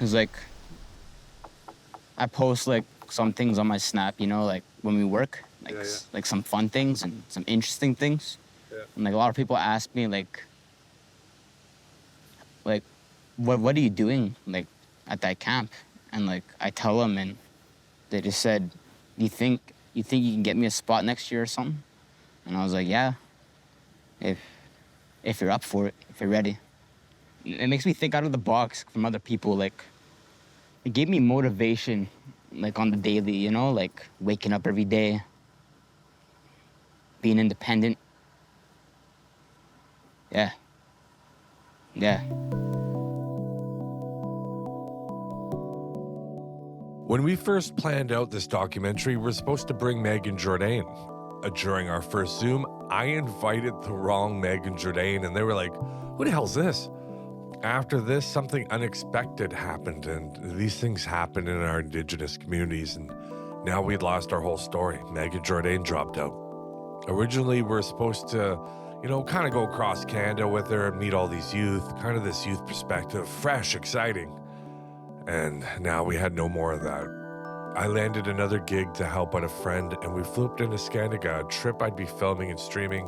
Cause like I post like some things on my Snap, you know, like when we work, like like some fun things and some interesting things. Yeah. And like a lot of people ask me like what are you doing like at that camp? And like I tell them, and they just said, you think you can get me a spot next year or something? And I was like, yeah, if you're up for it, if you're ready. It makes me think out of the box from other people. Like it gave me motivation, like on the daily, you know, like waking up every day, being independent. Yeah. When we first planned out this documentary, we were supposed to bring Meg and Jourdain. During our first Zoom, I invited the wrong Meg and Jourdain, and they were like, who the hell's this? After this, something unexpected happened, and these things happen in our Indigenous communities, and now we'd lost our whole story. Meg and Jourdain dropped out. Originally, we were supposed to, kind of go across Canada with her and meet all these youth, kind of this youth perspective, fresh, exciting. And now we had no more of that. I landed another gig to help out a friend, and we flew up to Nescandiga, a trip I'd be filming and streaming.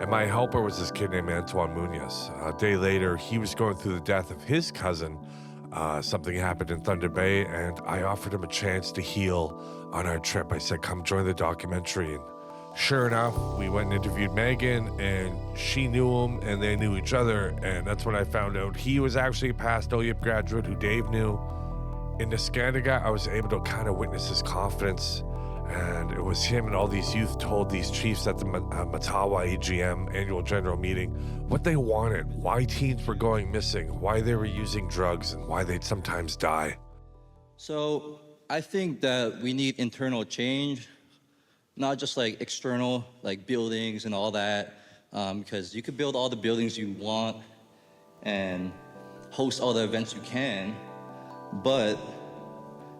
And my helper was this kid named Antoine Munoz. A day later, he was going through the death of his cousin. Something happened in Thunder Bay, and I offered him a chance to heal on our trip. I said, come join the documentary. And sure enough, we went and interviewed Megan, and she knew him, and they knew each other. And that's when I found out he was actually a past OYEP graduate who Dave knew. In Nescandiga, I was able to kind of witness his confidence, and it was him and all these youth told these chiefs at the Matawa AGM annual general meeting what they wanted, why teens were going missing, why they were using drugs, and why they'd sometimes die. So I think that we need internal change, not just like external, like buildings and all that, because you could build all the buildings you want and host all the events you can, but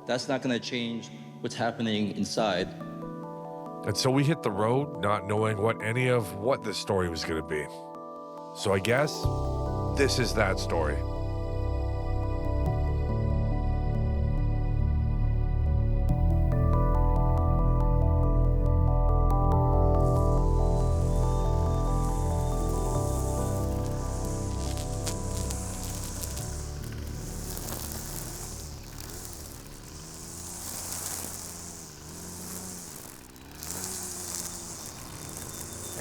that's not gonna change what's happening inside. And so we hit the road not knowing what this story was gonna be. So I guess this is that story.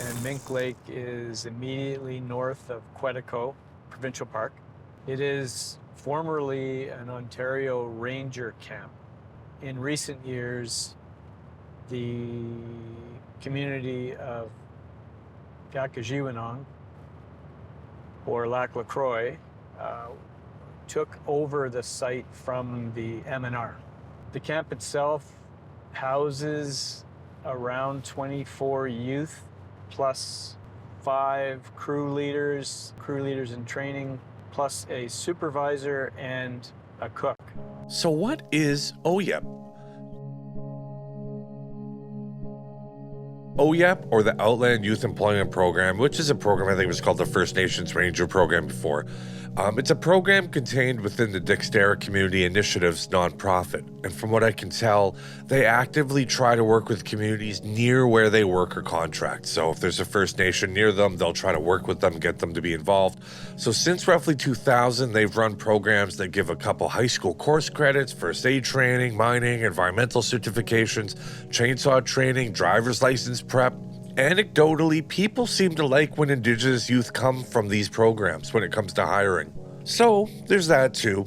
And Mink Lake is immediately north of Quetico Provincial Park. It is formerly an Ontario Ranger camp. In recent years, the community of Gakajiwanong, or Lac LaCroix, took over the site from the MNR. The camp itself houses around 24 youth, plus 5 crew leaders in training, plus a supervisor and a cook. So what is OYEP? OYEP, or the Outland Youth Employment Program, which is a program I think was called the First Nations Ranger Program before. It's a program contained within the Dexterra Community Initiatives nonprofit. And from what I can tell, they actively try to work with communities near where they work or contract. So if there's a First Nation near them, they'll try to work with them, get them to be involved. So since roughly 2000, they've run programs that give a couple high school course credits, first aid training, mining, environmental certifications, chainsaw training, driver's license prep. Anecdotally, people seem to like when Indigenous youth come from these programs when it comes to hiring. So there's that too.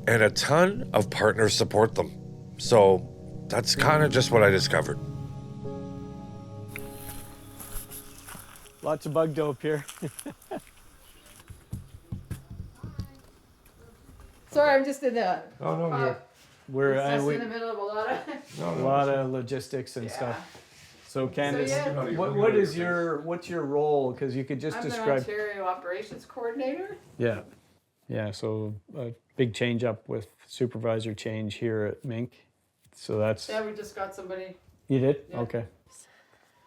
And a ton of partners support them. So that's kind of just what I discovered. Lots of bug dope here. Sorry, I'm just in the. Oh, no, you're... We're in the middle of a lot of. Logistics and Yeah. stuff. So Candace, yeah. what's your role? Because you could just I'm describe. the Ontario Operations Coordinator. Yeah. So a big change up with supervisor change here at Mink. So that's. Yeah, we just got somebody. You did? Yeah. Okay.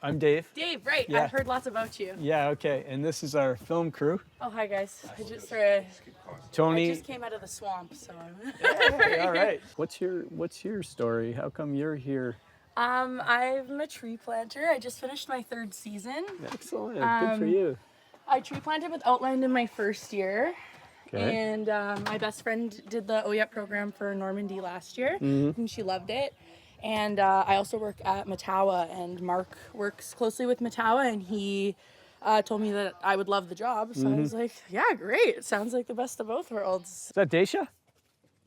I'm Dave. Dave, right. Yeah. I've heard lots about you. Yeah, okay. And this is our film crew. Oh, hi, guys. I just Tony. came out of the swamp, so I'm... Hey, all right. What's your story? How come you're here? I'm a tree planter. I just finished my 3rd season. Excellent. Good for you. I tree planted with Outland in my 1st year. Okay. And my best friend did the OYEP program for Normandy last year, and she loved it. And I also work at Matawa, and Mark works closely with Matawa, and he told me that I would love the job. So I was like, yeah, great. It sounds like the best of both worlds. Is that Daisha?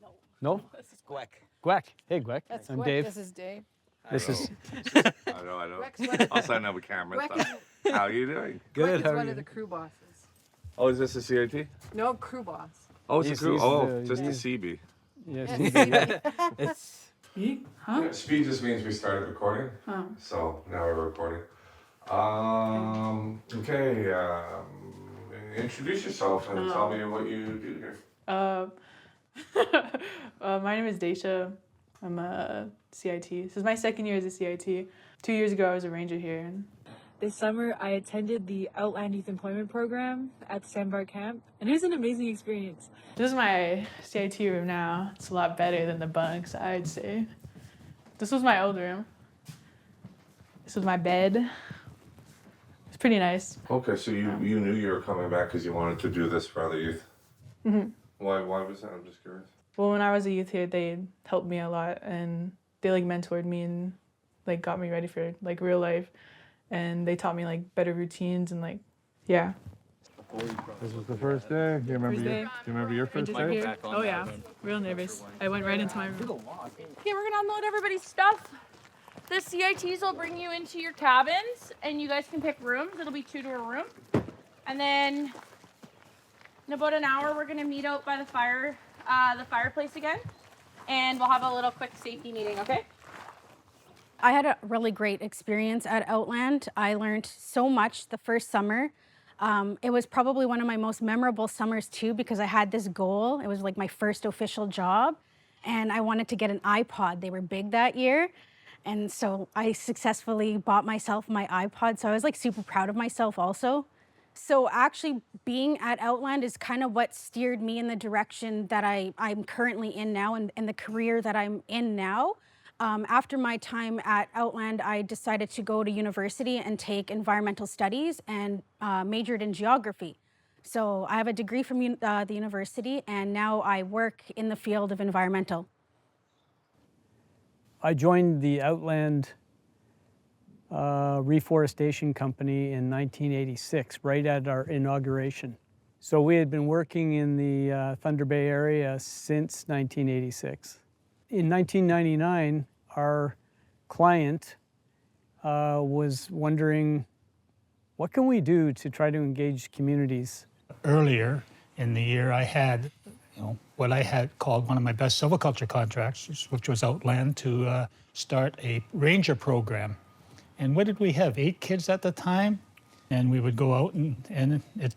No. No? This is Gweck. Gweck. Hey, Gweck. That's I'm Gweck. Dave. This is Dave. This is I know. Gweck's one of, I'll sign up a camera and Gweck stuff. How are you doing? good. Gweck is How are one you? of the crew bosses. Oh, is this a CIT? No, crew boss. Oh, it's He's- a crew. he's Oh, the- just a he's- CB. Yes. It's Yeah, speed just means we started recording. So now we're recording. Okay. Introduce yourself and tell me what you do here. My name is Daisha. I'm a CIT. This is my 2nd year as a CIT. 2 years ago, I was a ranger here. This summer, I attended the Outland Youth Employment Program at the Sandbar Camp, and it was an amazing experience. This is my CIT room now. It's a lot better than the bunks, I'd say. This was my old room. This was my bed. It's pretty nice. Okay, so you knew you were coming back because you wanted to do this for other youth. Mm-hmm. Why was that? I'm just curious. Well, when I was a youth here, they helped me a lot, and they mentored me and got me ready for real life, and they taught me better routines and yeah. This was the first day. Do you remember your first day? Here. Oh yeah, real nervous. I went right into my room. Okay, we're gonna unload everybody's stuff. The CITs will bring you into your cabins, and you guys can pick rooms. It'll be 2 to a room. And then in about an hour, we're gonna meet out by the fireplace again, and we'll have a little quick safety meeting, okay? I had a really great experience at Outland. I learned so much the first summer. It was probably one of my most memorable summers too, because I had this goal. It was my first official job, and I wanted to get an iPod. They were big that year. And so I successfully bought myself my iPod. So I was super proud of myself also. So actually being at Outland is kind of what steered me in the direction that I'm currently in now, and the career that I'm in now. After my time at Outland, I decided to go to university and take environmental studies and majored in geography. So I have a degree from the university, and now I work in the field of environmental. I joined the Outland Reforestation Company in 1986, right at our inauguration. So we had been working in the Thunder Bay area since 1986. In 1999, our client was wondering, what can we do to try to engage communities? Earlier in the year, I had what I had called one of my best silviculture contracts, which was Outland, to start a ranger program. And what did we have? 8 kids at the time? And we would go out and it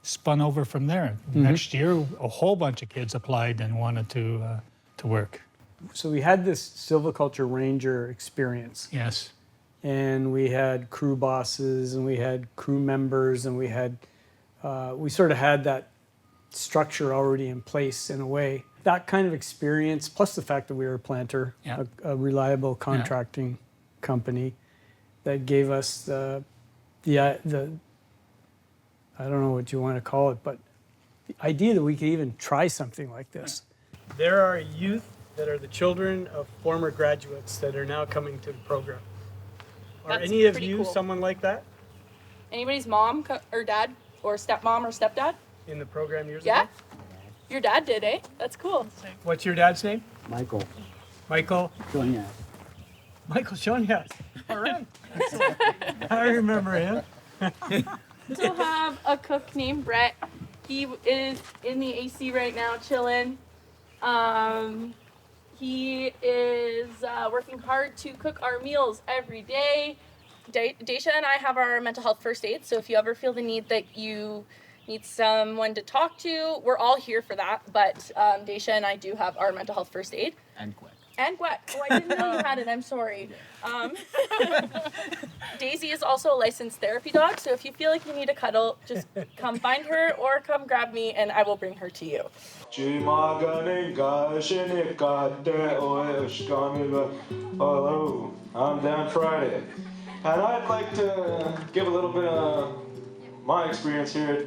spun over from there. Next year, a whole bunch of kids applied and wanted to work. So we had this silviculture ranger experience. Yes. And we had crew bosses and we had crew members and we sort of had that structure already in place in a way. That kind of experience, plus the fact that we were a planter, a reliable contracting company, that gave us the I don't know what you want to call it, but the idea that we could even try something like this. There are youth that are the children of former graduates that are now coming to the program. Are That's any of pretty you cool. someone like that Anybody's mom or dad or stepmom or stepdad? in the program years Yeah? ago? Your dad did, eh? That's cool. What's your dad's name? Michael. Michael? Sonia. Michael Shonias. All right. I remember him. We also have a cook named Brett. He is in the AC right now, chilling. He is working hard to cook our meals every day. Daisha and I have our mental health first aid, so if you ever feel the need that you need someone to talk to, we're all here for that. But Daisha and I do have our mental health first aid. And Gweck. And Gwen. Oh, I didn't know you had it. I'm sorry. Daisy is also a licensed therapy dog, so if you feel like you need a cuddle, just come find her or come grab me and I will bring her to you. Hello, I'm Dan Friday, and I'd like to give a little bit of my experience here at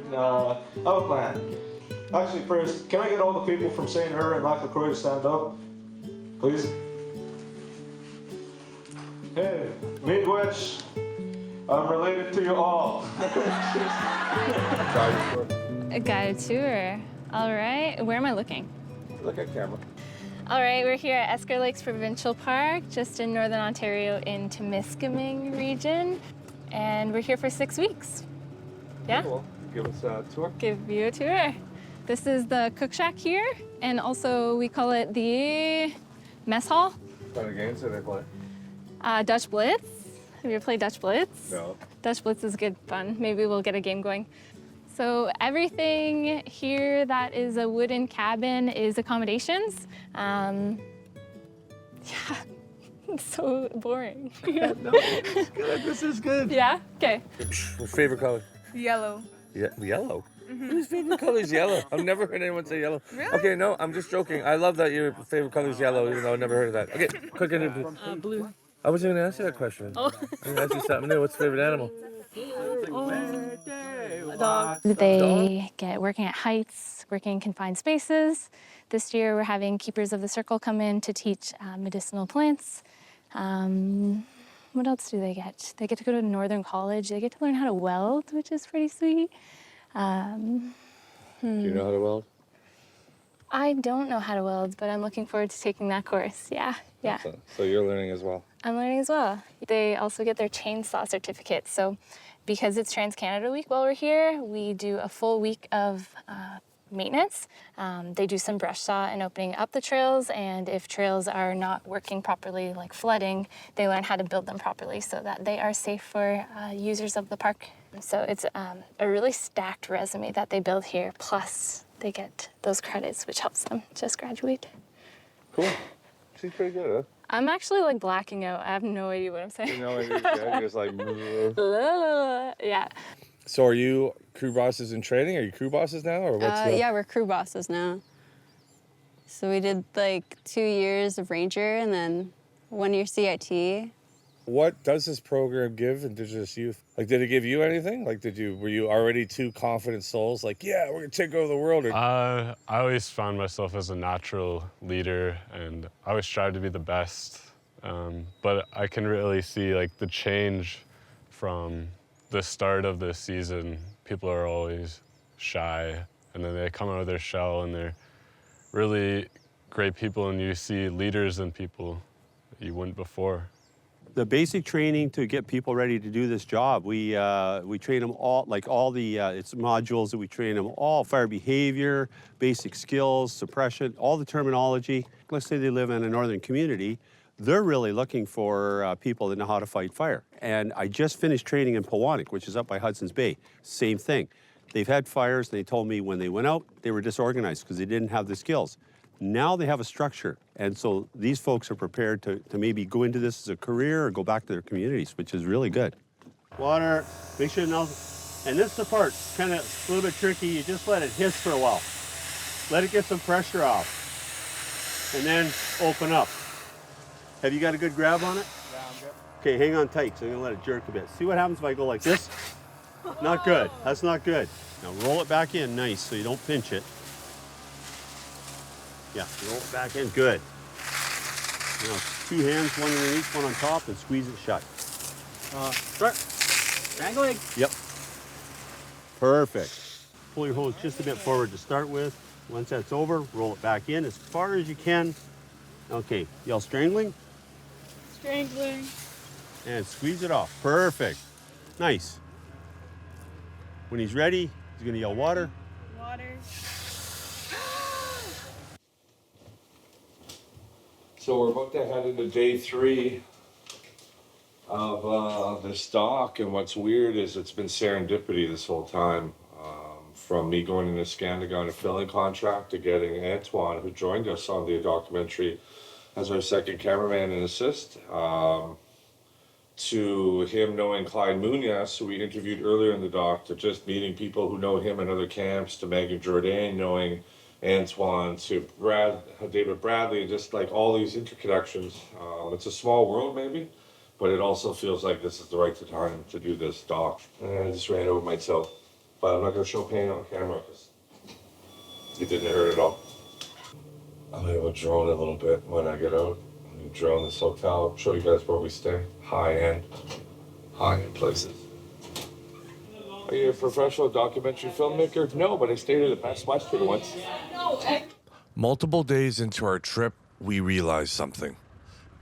Outland. Actually, first, can I get all the people from St. Her and Lacroix to stand up, please? Hey, Midwich, I'm related to you all. A guided tour. All right. Where am I looking? Look at camera. All right, we're here at Esker Lakes Provincial Park, just in Northern Ontario in Temiskaming region. And we're here for 6 weeks. Yeah? Cool. Give us a tour. Give you a tour. This is the cook shack here, and also we call it the mess hall. What kind of games do they play? Dutch Blitz. Have you ever played Dutch Blitz? No. Dutch Blitz is good fun. Maybe we'll get a game going. So everything here that is a wooden cabin is accommodations. Yeah, it's so boring. No, it's good. This is good. Yeah? Okay. Your favorite color? Yellow. Yeah, yellow. Whose favorite color is yellow? I've never heard anyone say yellow. Really? Okay, no, I'm just joking. I love that your favorite color is yellow, even though I've never heard of that. Okay, quick interview. Blue. I wasn't going to ask you that question. Oh. I'm going to ask you something new. What's your favorite animal? They get working at heights, working in confined spaces. This year we're having Keepers of the Circle come in to teach medicinal plants. What else do they get? They get to go to Northern College. They get to learn how to weld, which is pretty sweet. Do you know how to weld? I don't know how to weld, but I'm looking forward to taking that course. Yeah. So you're learning as well? I'm learning as well. They also get their chainsaw certificate. So because it's Trans-Canada Week while we're here, we do a full week of maintenance. They do some brush saw and opening up the trails, and if trails are not working properly, like flooding, they learn how to build them properly so that they are safe for users of the park. So it's a really stacked resume that they build here, plus they get those credits, which helps them just graduate. Cool. She's pretty good, huh? I'm actually like blacking out. I have no idea what I'm saying. You know, you're just like... Yeah. So are you crew bosses in training? Are you crew bosses now, or what's Yeah, we're crew bosses now. So we did like 2 years of ranger and then 1 year CIT. What does this program give Indigenous youth? Like, did it give you anything? Like, were you already two confident souls? Like, yeah, we're gonna take over the world. Or... I always found myself as a natural leader, and I always tried to be the best. But I can really see like the change from the start of the season. People are always shy, and then they come out of their shell, and they're really great people, and you see leaders in people that you wouldn't before. The basic training to get people ready to do this job, we train them all, like all the it's modules that we train them all: fire behavior, basic skills, suppression, all the terminology. Let's say they live in a northern community, they're really looking for people that know how to fight fire. And I just finished training in Pewanik, which is up by Hudson's Bay. Same thing. They've had fires, and they told me when they went out, they were disorganized because they didn't have the skills. Now they have a structure, and so these folks are prepared to maybe go into this as a career or go back to their communities, which is really good. Water, make sure now, and this is the part, kind of a little bit tricky, you just let it hiss for a while. Let it get some pressure off, and then open up. Have you got a good grab on it? Yeah, I'm good. Okay, hang on tight, so I'm gonna let it jerk a bit. See what happens if I go like this? Not good, that's not good. Now roll it back in nice so you don't pinch it. Yeah, roll it back in, good. Now, 2 hands, one underneath, one on top, and squeeze it shut. Start. Strangling. Yep. Perfect. Pull your hose just a bit forward to start with. Once that's over, roll it back in as far as you can. Okay, yell strangling. Strangling. And squeeze it off. Perfect. Nice. When he's ready, he's gonna yell water. Water. So we're about to head into day 3 of this dock, and what's weird is it's been serendipity this whole time. From me going into Scandiga on a filling contract to getting Antoine, who joined us on the documentary, as our second cameraman and assist. To him knowing Clyde Munoz, who we interviewed earlier in the doc, to just meeting people who know him in other camps, to Megan Jourdain knowing Antoine, to David Bradley, and just like all these interconnections. It's a small world maybe, but it also feels like this is the right time to do this doc. And I just ran over myself, but I'm not going to show pain on camera because it didn't hurt at all. I'm able to drone a little bit when I get out. Drone this hotel, show you guys where we stay. High-end places. Are you a professional documentary filmmaker? No, but I stayed at the Best Western once. Multiple days into our trip, we realized something.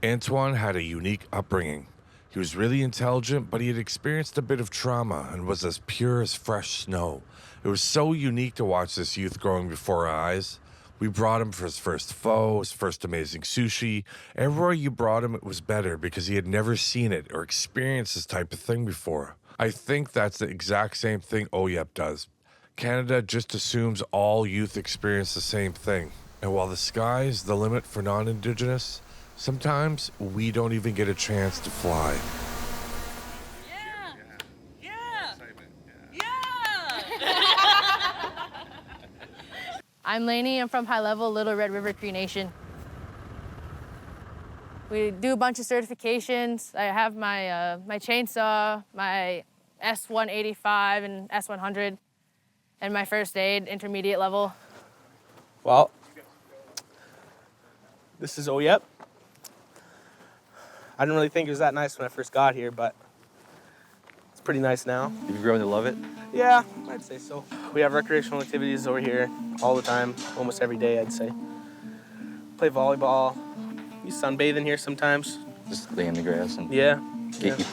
Antoine had a unique upbringing. He was really intelligent, but he had experienced a bit of trauma and was as pure as fresh snow. It was so unique to watch this youth growing before our eyes. We brought him for his first pho, his first amazing sushi. Everywhere you brought him, it was better because he had never seen it or experienced this type of thing before. I think that's the exact same thing OYEP does. Canada just assumes all youth experience the same thing. And while the sky's the limit for non-Indigenous, sometimes we don't even get a chance to fly. I'm Lainey. I'm from High Level, Little Red River Cree Nation. We do a bunch of certifications. I have my my chainsaw, my S185 and S100, and my first aid, intermediate level. Well, this is OYEP. I didn't really think it was that nice when I first got here, but it's pretty nice now. You've grown to love it? Yeah, I'd say so. We have recreational activities over here all the time, almost every day, I'd say. Play volleyball. We sunbathe in here sometimes. Just lay in the grass and get you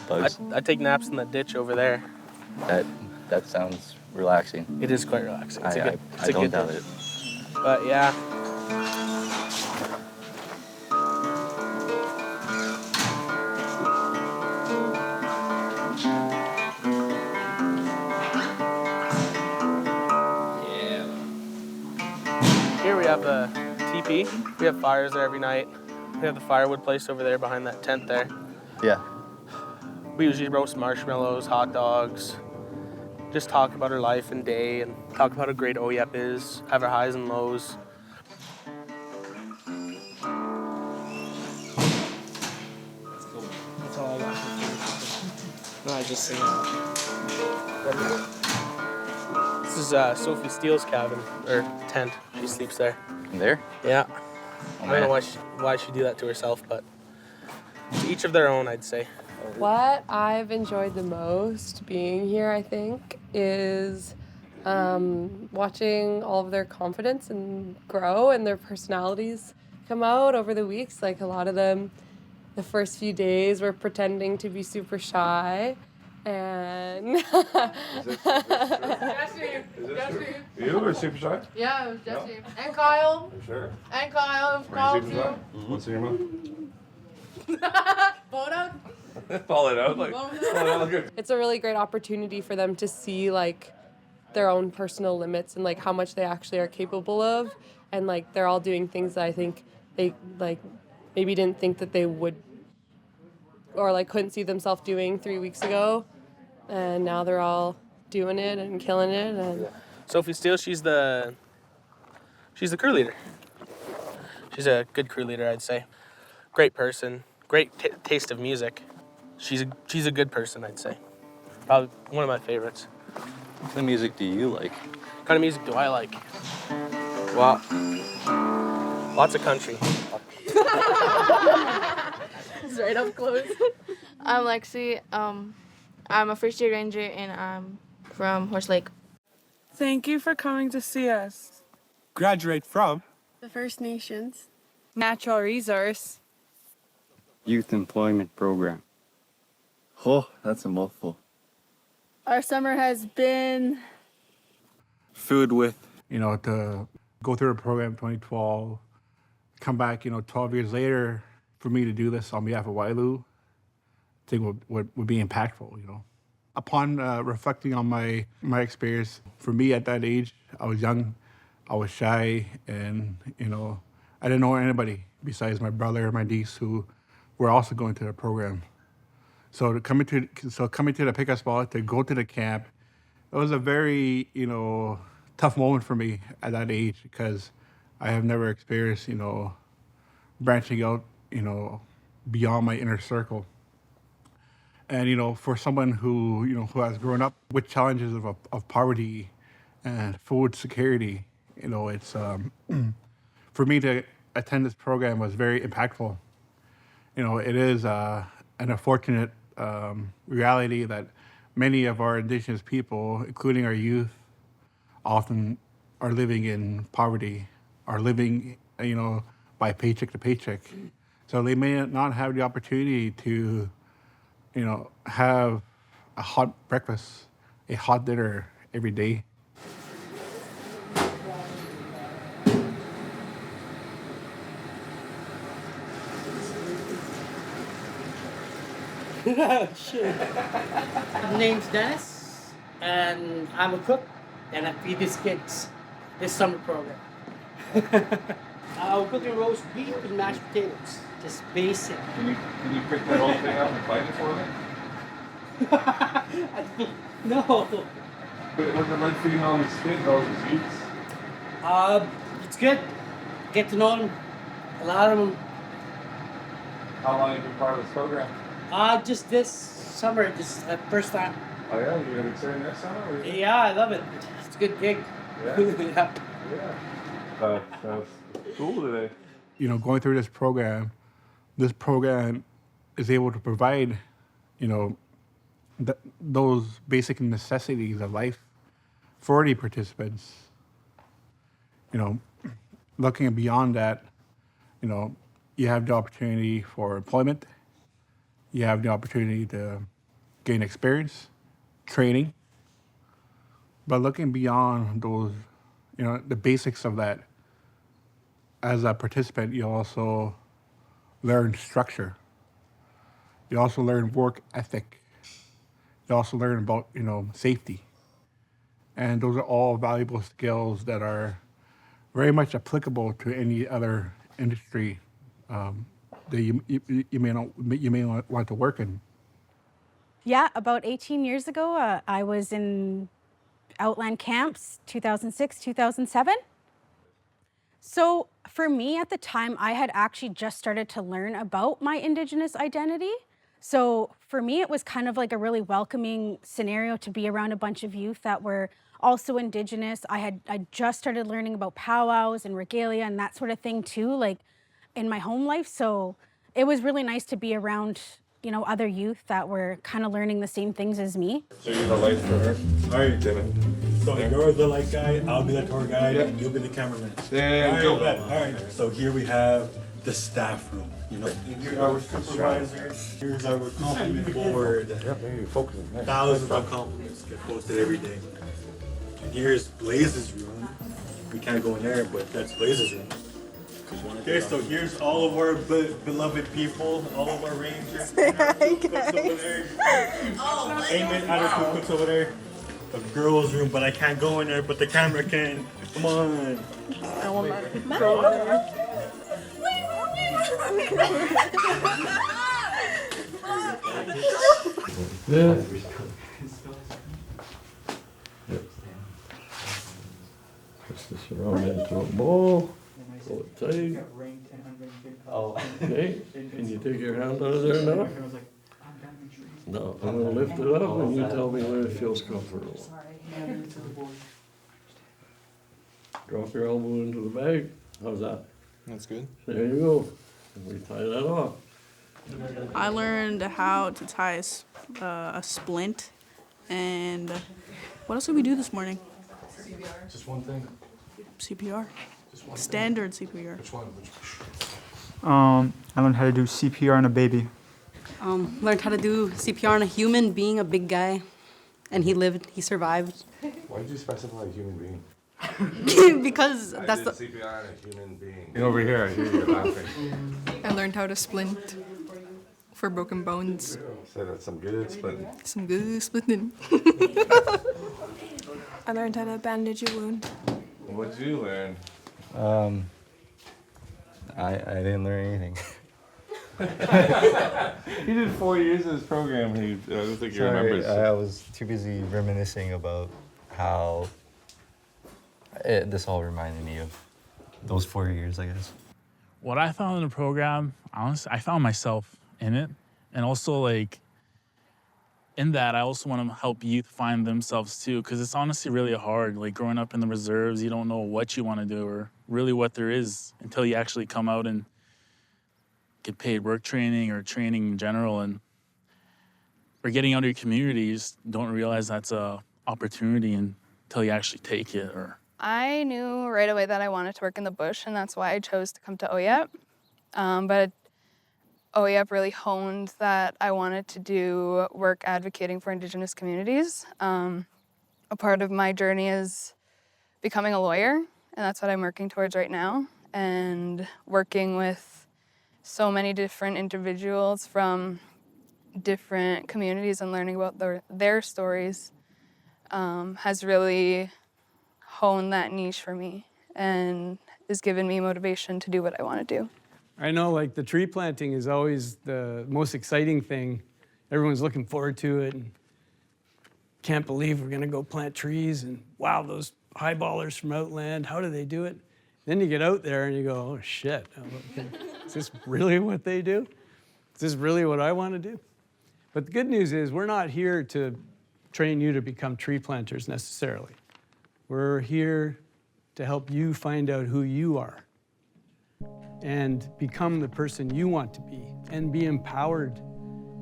bugs. I take naps in that ditch over there. That sounds relaxing. It is quite relaxing. It's I don't doubt it. But yeah. Here we have the teepee. We have fires there every night. We have the firewood place over there behind that tent there. Yeah. We usually roast marshmallows, hot dogs, just talk about our life and day and talk about how great OYEP is, have our highs and lows. That's all I got. No, I just sing This is Sophie Steele's cabin, or tent. She sleeps there. There? Yeah. Oh, I don't know why she'd do that to herself, but to each of their own, I'd say. What I've enjoyed the most being here, I think, is watching all of their confidence and grow and their personalities come out over the weeks. Like a lot of them, the first few days were pretending to be super shy. And Is you or super shy? Yeah, it was Jesse. No. And Kyle. You sure? And Kyle. Are you super shy? What's in your mouth? Photo? Fall it out like. It's a really great opportunity for them to see like their own personal limits and like how much they actually are capable of, and like they're all doing things that I think they like maybe didn't think that they would or like couldn't see themselves doing 3 weeks ago, and now they're all doing it and killing it. And Sophie Steele, she's the crew leader. She's a good crew leader, I'd say. Great person, great taste of music. She's a good person, I'd say. Probably one of my favorites. What kind of music do you like? What kind of music do I like? Well, lots of country. It's right up close. I'm Lexi. I'm a first-year ranger, and I'm from Horse Lake. Thank you for coming to see us. Graduate from the First Nations. Natural Resource. Youth Employment Program. Oh, that's a mouthful. Our summer has been filled with, to go through the program 2012, come back, 12 years later, for me to do this on behalf of Wailu, I think would be impactful, Upon reflecting on my experience, for me at that age, I was young, I was shy, and, I didn't know anybody besides my brother and my niece who were also going to the program. So coming to the pickup spot, to go to the camp, it was a very, tough moment for me at that age because I have never experienced, branching out, beyond my inner circle. And, for someone who, who has grown up with challenges of poverty and food security, it's, for me to attend this program was very impactful. It is an unfortunate reality that many of our Indigenous people, including our youth, often are living in poverty, are living, by paycheck to paycheck. So they may not have the opportunity to, have a hot breakfast, a hot dinner every day. Shit. My name's Dennis, and I'm a cook, and I feed these kids this summer program. We're cooking roast beef and mashed potatoes, just basic. Can you pick that whole thing up and fight it for me? No. But what's it like feeding all these kids, all these youths? It's good. Get to know them. A lot of them. How long have you been part of this program? Just this summer, just first time. Oh yeah, you're gonna be starting next summer? Or... Yeah, I love it. It's a good gig. Yeah. Yeah. That's cool today. Going through this program is able to provide, those basic necessities of life for the participants. Looking beyond that, you have the opportunity for employment. You have the opportunity to gain experience, training. But looking beyond those, the basics of that, as a participant, you also learn structure. You also learn work ethic. You also learn about, safety. And those are all valuable skills that are very much applicable to any other industry that you may want to work in. Yeah, about 18 years ago, I was in Outland camps, 2006, 2007. So for me at the time, I had actually just started to learn about my Indigenous identity. So for me, it was kind of like a really welcoming scenario to be around a bunch of youth that were also Indigenous. I just started learning about powwows and regalia and that sort of thing too, like in my home life. So it was really nice to be around, other youth that were kind of learning the same things as me. So you're the light for her? All right, David. So you're the light guy, I'll be the tour guide, and you'll be the cameraman. All right. So here we have the staff room. Here's our supervisor. Here's our compliment board. Thousands of compliments get posted every day. And here's Blaze's room. We can't go in there, but that's Blaze's room. Okay, so here's all of our beloved people, all of our rangers. Cooks over there. Amen, other cooks over there. The girls' room, but I can't go in there, but the camera can. Come on. I want my girl there. This. Twist this around into a ball. Pull it tight. Okay, can you take your hand out of there now? No, I'm gonna lift it up and you tell me where it feels comfortable. Drop your elbow into the bag. How's that? That's good. There you go. And we tie that off. I learned how to tie a splint, and what else did we do this morning? Just one thing. CPR. Standard CPR. Which one? I learned how to do CPR on a baby. Learned how to do CPR on a human being, a big guy, and he survived. Why did you specify human being? Because that's the CPR on a human being. Over here, I hear you laughing. I learned how to splint for broken bones. So that's some good splitting. Some good splitting. I learned how to bandage a wound. What did you learn? I didn't learn anything. He did 4 years of this program. I don't think he remembers. I was too busy reminiscing about how this all reminded me of those 4 years, I guess. What I found in the program, honestly, I found myself in it. And also, like, in that, I also want to help youth find themselves too, because it's honestly really hard. Like, growing up in the reserves, you don't know what you want to do or really what there is until you actually come out and get paid work training or training in general. And or getting out of your community, you just don't realize that's a opportunity until you actually take it. Or I knew right away that I wanted to work in the bush, and that's why I chose to come to OYEP. But OYEP really honed that I wanted to do work advocating for Indigenous communities. A part of my journey is becoming a lawyer, and that's what I'm working towards right now. And working with so many different individuals from different communities and learning about their stories has really honed that niche for me and has given me motivation to do what I want to do. I know, like, the tree planting is always the most exciting thing. Everyone's looking forward to it and can't believe we're gonna go plant trees, and wow, those highballers from Outland, how do they do it? Then you get out there and you go, oh shit, is this really what they do? Is this really what I want to do? But the good news is we're not here to train you to become tree planters necessarily. We're here to help you find out who you are and become the person you want to be and be empowered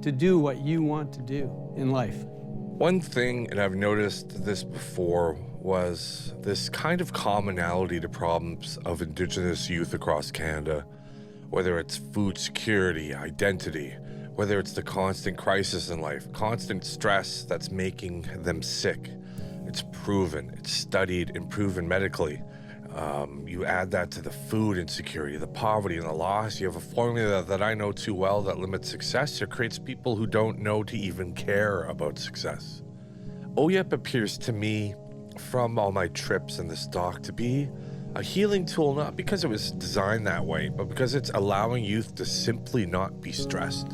to do what you want to do in life. One thing, and I've noticed this before, was this kind of commonality to problems of Indigenous youth across Canada, whether it's food security, identity, whether it's the constant crisis in life, constant stress that's making them sick. It's proven, it's studied and proven medically. You add that to the food insecurity, the poverty, and the loss. You have a formula that I know too well that limits success or creates people who don't know to even care about success. OYEP appears to me, from all my trips in this doc, to be a healing tool, not because it was designed that way, but because it's allowing youth to simply not be stressed.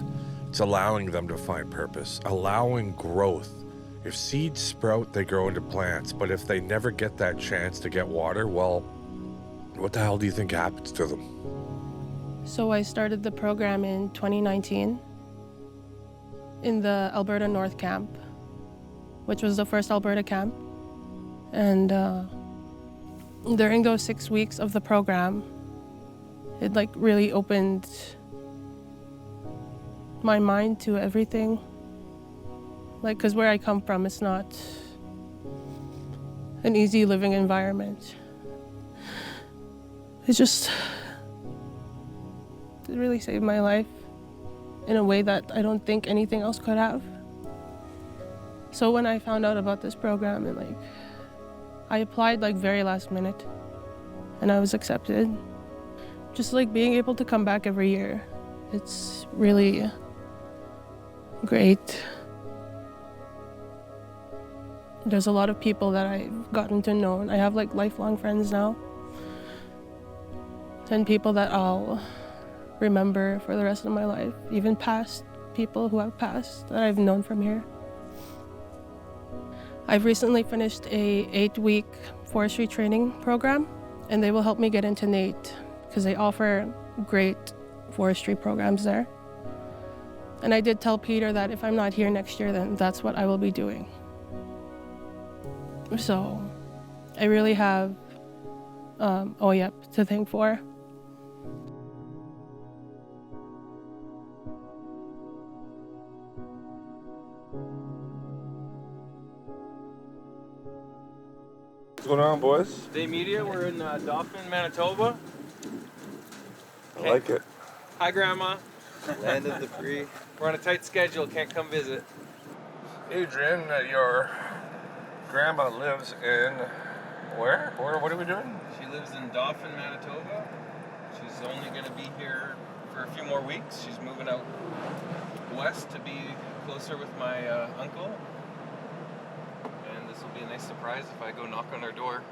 It's allowing them to find purpose, allowing growth. If seeds sprout, they grow into plants, but if they never get that chance to get water, well, what the hell do you think happens to them? So I started the program in 2019 in the Alberta North Camp, which was the first Alberta camp. And during those 6 weeks of the program, it like really opened my mind to everything. Like, because where I come from, it's not an easy living environment. It really saved my life in a way that I don't think anything else could have. So when I found out about this program, and like, I applied like very last minute, and I was accepted. Just like being able to come back every year, it's really great. There's a lot of people that I've gotten to know, and I have like lifelong friends now. And people that I'll remember for the rest of my life, even past people who have passed that I've known from here. I've recently finished a 8-week forestry training program, and they will help me get into NATE because they offer great forestry programs there. And I did tell Peter that if I'm not here next year, then that's what I will be doing. So I really have OYEP to thank for. What's going on, boys? Day Media, we're in Dauphin, Manitoba. I like it. Hi, Grandma. Land of the free. We're on a tight schedule, can't come visit. Adrian, your grandma lives in where? What are we doing? She lives in Dauphin, Manitoba. She's only going to be here for a few more weeks. She's moving out west to be closer with my uncle. And this will be a nice surprise if I go knock on her door.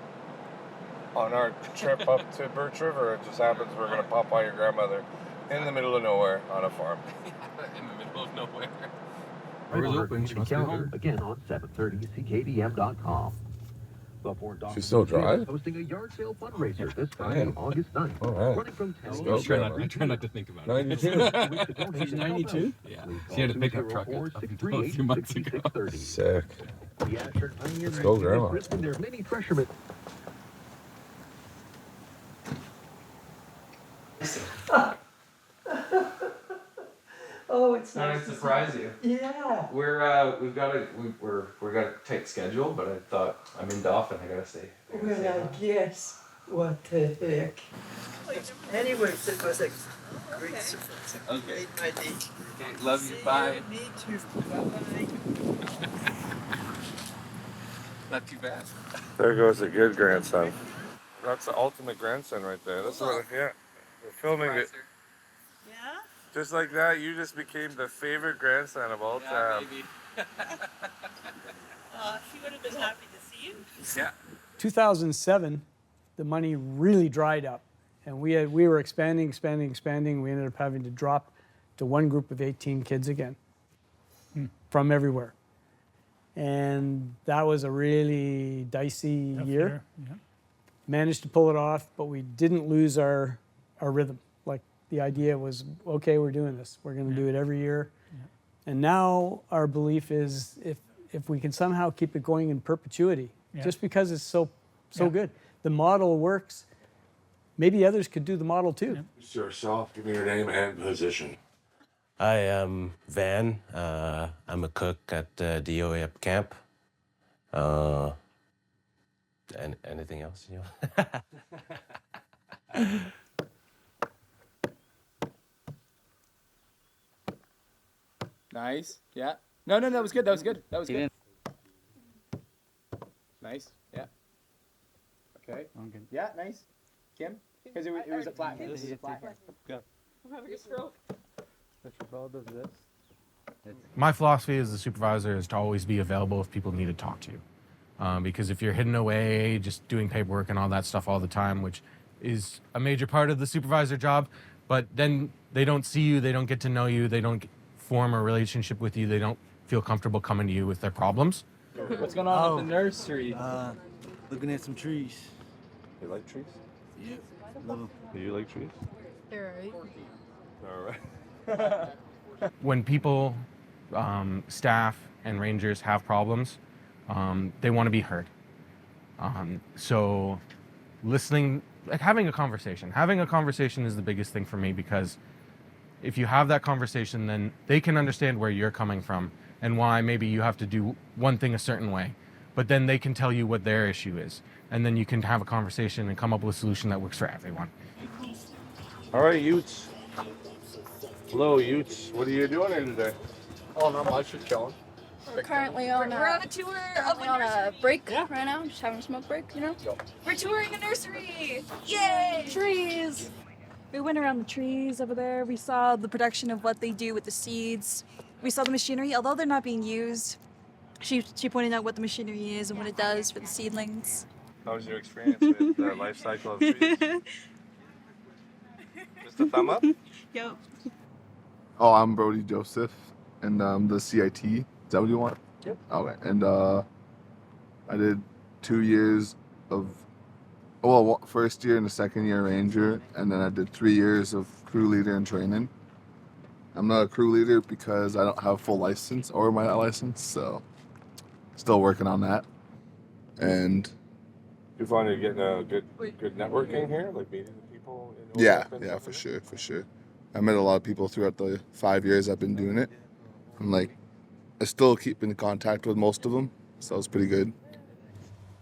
On our trip up to Birch River, it just happens we're going to pop by your grandmother in the middle of nowhere on a farm. In the middle of nowhere. Doors open to the calendar again on 7:30 ckdm.com. The Fort Dog She's still dry? is hosting a yard sale fundraiser this Friday, August 9th. All right. Running from 10 Go, to I try not to think about 92. She's 92? Yeah. She had a pickup truck up until a few months ago. Sick. Let's go, Grandma. There's many fishermen. Oh, it's Thought nice I'd to surprise you. Yeah. We've got a tight schedule, but I thought I'm in Dauphin. I gotta stay. Well, I guess. What the heck? Anyways, it was a great surprise. Okay. Made my day. Okay, love you. Bye. Me too. Bye-bye. Not too bad. There goes a good grandson. That's the ultimate grandson right there. That's what, yeah. We're filming it. Yeah? Just like that, you just became the favorite grandson of all time. Maybe. She would have been happy to see you. Yeah. 2007, the money really dried up, and we were expanding. We ended up having to drop to one group of 18 kids again from everywhere. And that was a really dicey year. Yeah. Managed to pull it off, but we didn't lose our rhythm. Like, the idea was, okay, we're doing this. We're going to do it every year. Yeah. And now our belief is if we can somehow keep it going in perpetuity, just because it's so good. The model works. Maybe others could do the model too. Yourself, give me your name and position. I am Van. I'm a cook at the OYEP camp. And anything else, you know? Nice. Yeah. No, that was good. That was good. Nice. Yeah. Okay. Yeah, nice. Kim? Because it was a flat hand. This is a flat hand. Go. I'm having a stroke. My philosophy as a supervisor is to always be available if people need to talk to you. Because if you're hidden away, just doing paperwork and all that stuff all the time, which is a major part of the supervisor job, but then they don't see you, they don't get to know you, they don't form a relationship with you, they don't feel comfortable coming to you with their problems. What's going on with the nursery? Looking at some trees. You like trees? Yeah. Love them. Do you like trees? They're alright. All right. When people, staff and rangers have problems, they want to be heard. So listening, like having a conversation is the biggest thing for me, because if you have that conversation, then they can understand where you're coming from and why maybe you have to do one thing a certain way, but then they can tell you what their issue is. And then you can have a conversation and come up with a solution that works for everyone. All right, Utes. Hello, Utes. What are you doing here today? Oh, not much. Just chilling. We're currently on a tour on a break right now, just having a smoke break, you know? We're touring the nursery! Yay! Trees! We went around the trees over there. We saw the production of what they do with the seeds. We saw the machinery, although they're not being used. She pointed out what the machinery is and what it does for the seedlings. How was your experience with the life cycle of trees? Just a thumb up? Yep. Oh, I'm Brody Joseph, and I'm the CIT. Is that what you want? Yep. Okay, and I did 2 years of, first year and the second year ranger, and then I did 3 years of crew leader and training. I'm not a crew leader because I don't have full license or my license, so still working on that. And You find you're getting a good networking here, like meeting the people in yeah, OYEP and yeah, stuff? for sure. I met a lot of people throughout the 5 years I've been doing it. And I still keep in contact with most of them, so it's pretty good.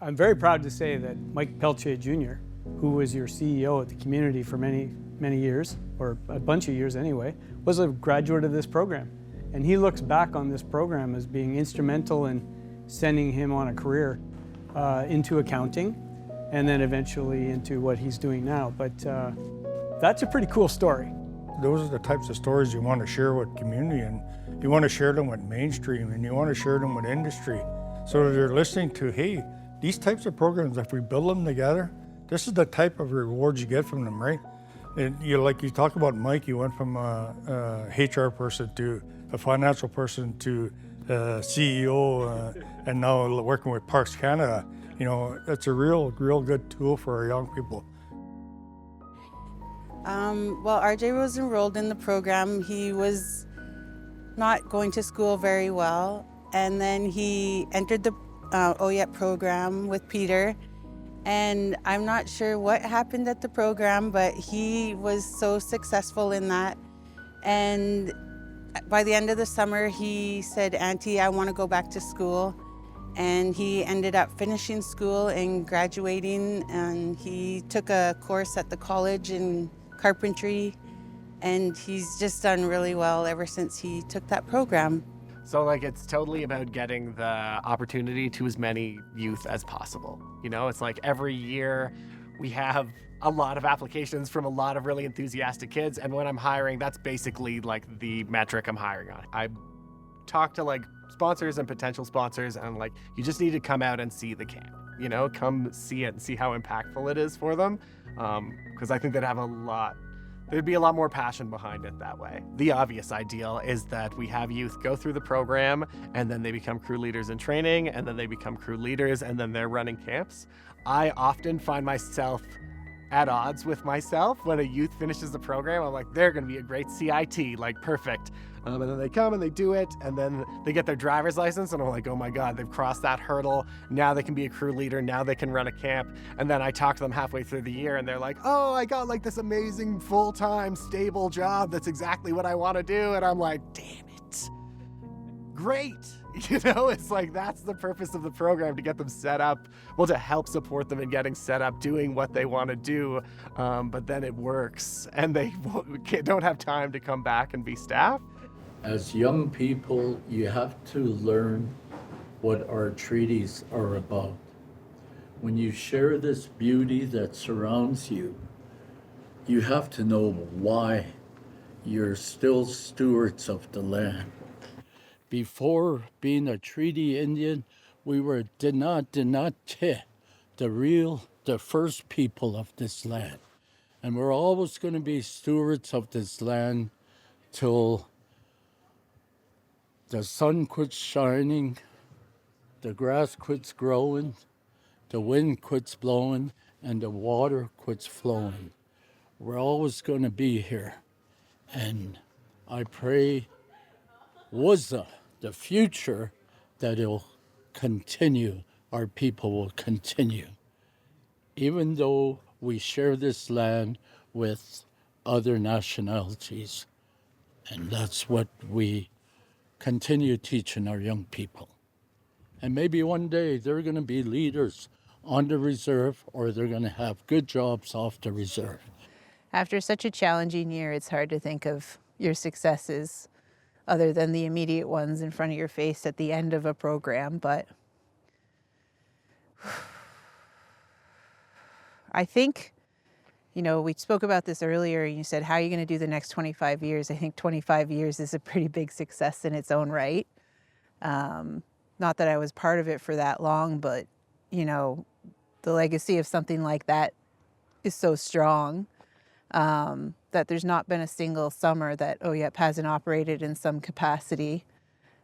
I'm very proud to say that Mike Peltier Jr., who was your CEO at the community for many, many years, or a bunch of years anyway, was a graduate of this program. And he looks back on this program as being instrumental in sending him on a career into accounting, and then eventually into what he's doing now. But that's a pretty cool story. Those are the types of stories you want to share with community, and you want to share them with mainstream, and you want to share them with industry, so that they're listening to, hey, these types of programs, if we build them together this is the type of rewards you get from them, right? And you talk about Mike, you went from a HR person to a financial person to CEO, and now working with Parks Canada. It's a real good tool for our young people. Well, RJ was enrolled in the program. He was not going to school very well, and then he entered the OYEP program with Peter. And I'm not sure what happened at the program, but he was so successful in that. And by the end of the summer, he said, "Auntie, I want to go back to school." And he ended up finishing school and graduating, and he took a course at the college in carpentry, and he's just done really well ever since he took that program. So like it's totally about getting the opportunity to as many youth as possible. It's like every year we have a lot of applications from a lot of really enthusiastic kids, and when I'm hiring, that's basically like the metric I'm hiring on. I talk to like sponsors and potential sponsors, and like, you just need to come out and see the camp. Come see it and see how impactful it is for them, because I think there'd be a lot more passion behind it that way. The obvious ideal is that we have youth go through the program, and then they become crew leaders in training, and then they become crew leaders, and then they're running camps. I often find myself at odds with myself when a youth finishes the program. I'm like, they're gonna be a great CIT, like perfect. And then they come and they do it, and then they get their driver's license, and I'm like, oh my God, they've crossed that hurdle. Now they can be a crew leader, now they can run a camp. And then I talk to them halfway through the year, and they're like, oh, I got like this amazing full-time stable job that's exactly what I wanna do. And I'm like, damn it, great. It's like, that's the purpose of the program, to get them set up, to help support them in getting set up, doing what they want to do, but then it works, and they don't have time to come back and be staff. As young people, you have to learn what our treaties are about. When you share this beauty that surrounds you, you have to know why you're still stewards of the land. Before being a treaty Indian, we were the first people of this land. And we're always going to be stewards of this land till the sun quits shining, the grass quits growing, the wind quits blowing, and the water quits flowing. We're always going to be here. And I pray the future, that it'll continue, our people will continue. Even though we share this land with other nationalities. And that's what we continue teaching our young people. And maybe one day they're going to be leaders on the reserve, or they're going to have good jobs off the reserve. After such a challenging year, it's hard to think of your successes other than the immediate ones in front of your face at the end of a program. But I think, we spoke about this earlier, and you said, how are you going to do the next 25 years? I think 25 years is a pretty big success in its own right. Not that I was part of it for that long, but, the legacy of something like that is so strong. That there's not been a single summer that OYEP hasn't operated in some capacity.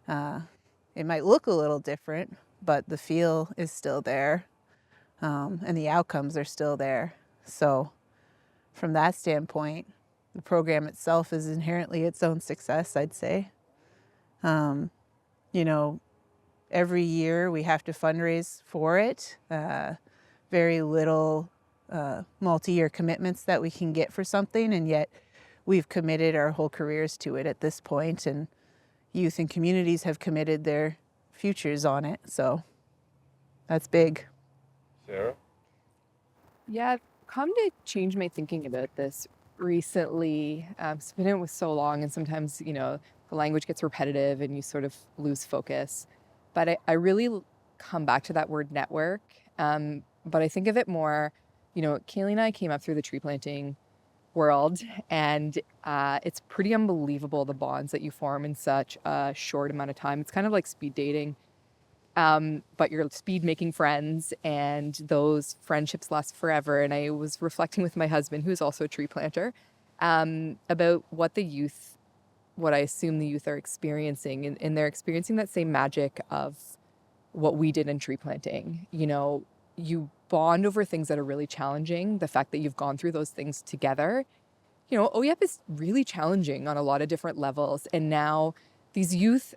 It might look a little different, but the feel is still there, and the outcomes are still there. So from that standpoint, the program itself is inherently its own success, I'd say. Every year we have to fundraise for it. Very little multi-year commitments that we can get for something, and yet we've committed our whole careers to it at this point, and youth and communities have committed their futures on it, so that's big. Sarah? Yeah, I've come to change my thinking about this recently. It's been in it with so long, and sometimes, the language gets repetitive and you sort of lose focus. But I really come back to that word network, but I think of it more, Kaylee and I came up through the tree planting world, and it's pretty unbelievable the bonds that you form in such a short amount of time. It's kind of like speed dating. but you're speed making friends, and those friendships last forever. And I was reflecting with my husband, who's also a tree planter, about what I assume the youth are experiencing, and they're experiencing that same magic of what we did in tree planting. You know, you bond over things that are really challenging. The fact that you've gone through those things together. You know, OYEP is really challenging on a lot of different levels. And now these youth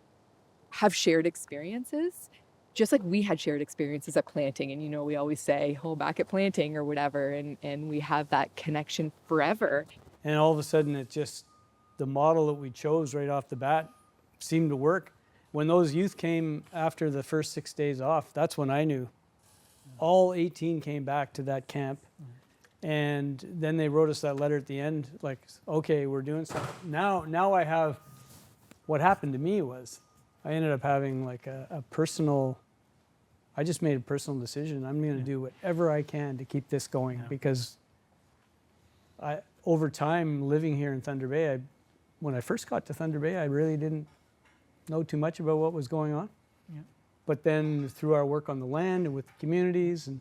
have shared experiences, just like we had shared experiences at planting. And, you know, we always say, oh, back at planting or whatever. And we have that connection forever. And all of a sudden, the model that we chose right off the bat seemed to work. When those youth came after the first 6 days off, that's when I knew. All 18 came back to that camp. And then they wrote us that letter at the end, like, okay, we're doing something. Now I have, what happened to me was, I ended up having like a personal, I just made a personal decision. I'm going to do whatever I can to keep this going, because over time living here in Thunder Bay, when I first got to Thunder Bay, I really didn't know too much about what was going on. Yeah. But then through our work on the land and with the communities and,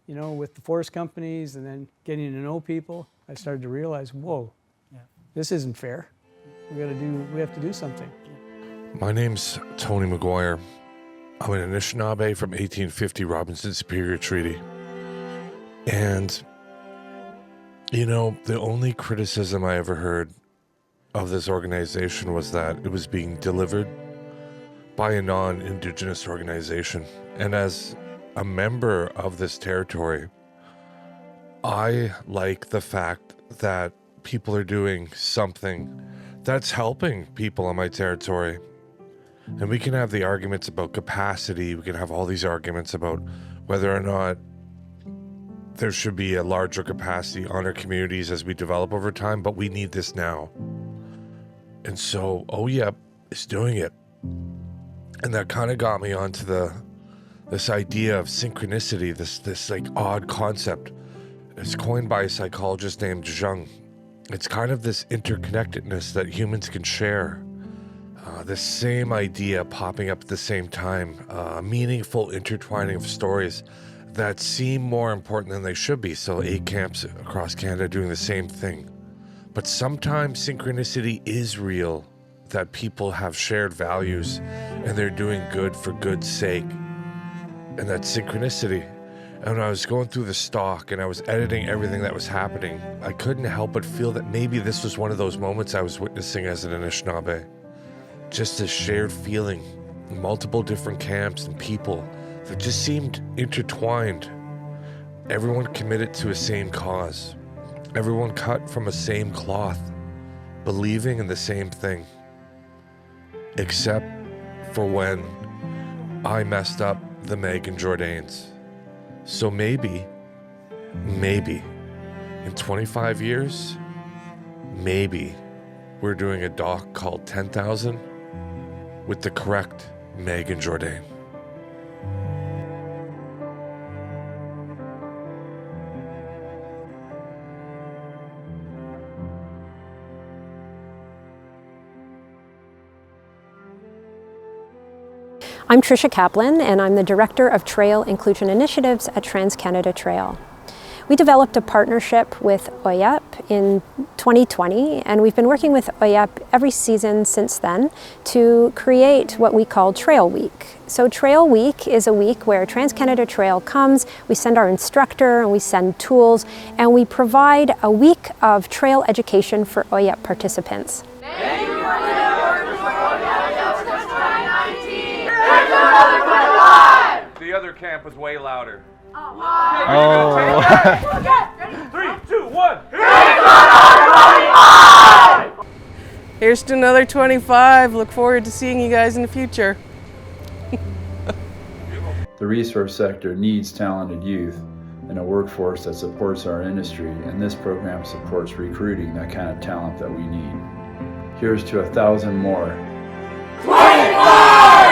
you know, with the forest companies and then getting to know people, I started to realize, whoa, this isn't fair. We have to do something. My name's Tony McGuire. I'm an Anishinaabe from 1850 Robinson Superior Treaty. And, you know, the only criticism I ever heard of this organization was that it was being delivered by a non-Indigenous organization. And as a member of this territory, I like the fact that people are doing something that's helping people on my territory. And we can have the arguments about capacity, we can have all these arguments about whether or not there should be a larger capacity on our communities as we develop over time, but we need this now. And so OYEP is doing it. And that kind of got me onto this idea of synchronicity, this like odd concept. It's coined by a psychologist named Jung. It's kind of this interconnectedness that humans can share. The same idea popping up at the same time, meaningful intertwining of stories that seem more important than they should be. So 8 camps across Canada doing the same thing. But sometimes synchronicity is real, that people have shared values and they're doing good for good's sake. And that synchronicity. And when I was going through the stock and I was editing everything that was happening, I couldn't help but feel that maybe this was one of those moments I was witnessing as an Anishinaabe. Just a shared feeling, multiple different camps and people that just seemed intertwined. Everyone committed to a same cause. Everyone cut from a same cloth, believing in the same thing. Except for when I messed up the Megan Jordanes. So maybe, in 25 years, maybe we're doing a doc called 10,000 with the correct Megan Jordan. I'm Tricia Kaplan, and I'm the Director of Trail Inclusion Initiatives at Trans-Canada Trail. We developed a partnership with OYEP in 2020, and we've been working with OYEP every season since then to create what we call Trail Week. So Trail Week is a week where Trans-Canada Trail comes, we send our instructor, and we send tools, and we provide a week of trail education for OYEP participants. The other camp was way louder. Oh. 3, 2, 1. Here's to another 25. Look forward to seeing you guys in the future. The resource sector needs talented youth and a workforce that supports our industry, and this program supports recruiting that kind of talent that we need. Here's to 1,000 more. 25!